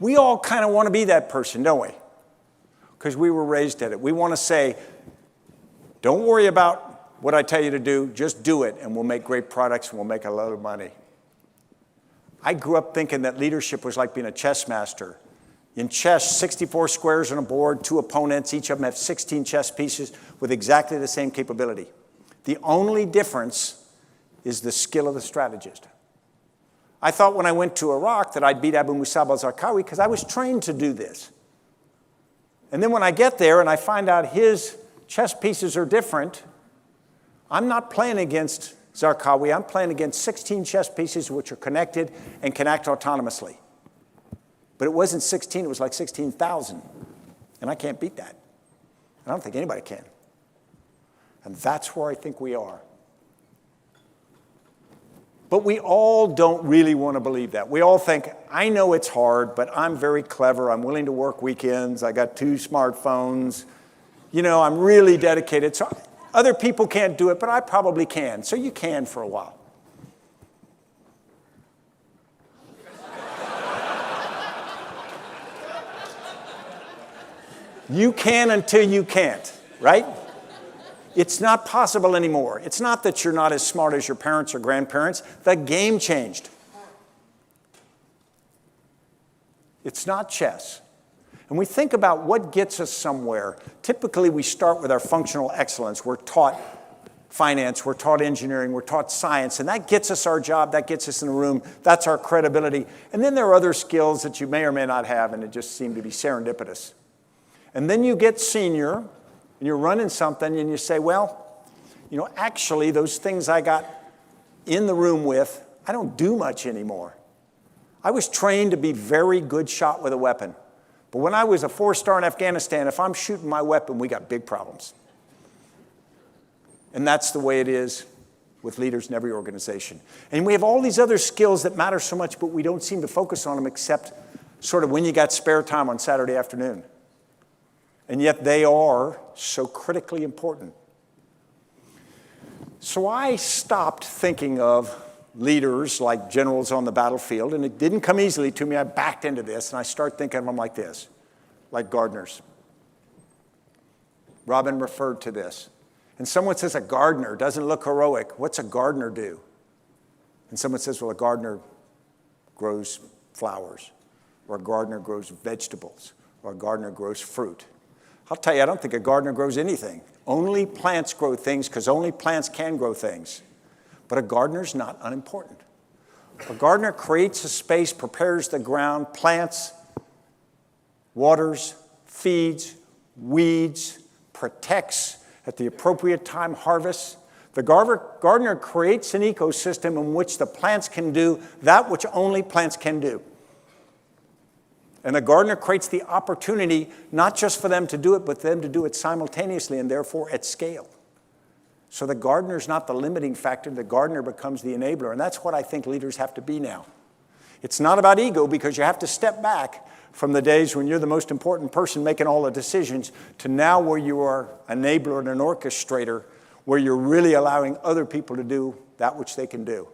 We all kind of want to be that person, don't we? Because we were raised at it. We want to say, don't worry about what I tell you to do, just do it, and we'll make great products and we'll make a lot of money. I grew up thinking that leadership was like being a chess master. In chess, 64 squares on a board, 2 opponents, each of them have 16 chess pieces with exactly the same capability. The only difference is the skill of the strategist. I thought when I went to Iraq that I'd beat Abu Musab al-Zarqawi because I was trained to do this. And then when I get there and I find out his chess pieces are different, I'm not playing against Zarqawi. I'm playing against 16 chess pieces which are connected and can act autonomously. But it wasn't 16, it was like 16,000. And I can't beat that. I don't think anybody can. And that's where I think we are. But we all don't really want to believe that. We all think, I know it's hard, but I'm very clever. I'm willing to work weekends. I got 2 smartphones. You know, I'm really dedicated. So other people can't do it, but I probably can. So you can for a while. You can until you can't, right? It's not possible anymore. It's not that you're not as smart as your parents or grandparents. The game changed. It's not chess. And we think about what gets us somewhere. Typically, we start with our functional excellence. We're taught finance, we're taught engineering, we're taught science, and that gets us our job, that gets us in the room, that's our credibility. And then there are other skills that you may or may not have, and it just seem to be serendipitous. And then you get senior, and you're running something, and you say, well, you know, actually, those things I got in the room with, I don't do much anymore. I was trained to be very good shot with a weapon. But when I was a 4-star in Afghanistan, if I'm shooting my weapon, we got big problems. And that's the way it is with leaders in every organization. And we have all these other skills that matter so much, but we don't seem to focus on them except sort of when you got spare time on Saturday afternoon. And yet they are so critically important. So I stopped thinking of leaders like generals on the battlefield, and it didn't come easily to me. I backed into this, and I started thinking of them like this, like gardeners. Robin referred to this. And someone says a gardener doesn't look heroic. What's a gardener do? And someone says, well, a gardener grows flowers, or a gardener grows vegetables, or a gardener grows fruit. I'll tell you, I don't think a gardener grows anything. Only plants grow things because only plants can grow things. But a gardener's not unimportant. A gardener creates a space, prepares the ground, plants, waters, feeds, weeds, protects, at the appropriate time harvests. The gardener creates an ecosystem in which the plants can do that which only plants can do. And the gardener creates the opportunity not just for them to do it, but for them to do it simultaneously and therefore at scale. So the gardener's not the limiting factor. The gardener becomes the enabler. And that's what I think leaders have to be now. It's not about ego because you have to step back from the days when you're the most important person making all the decisions to now where you are an enabler and an orchestrator, where you're really allowing other people to do that which they can do.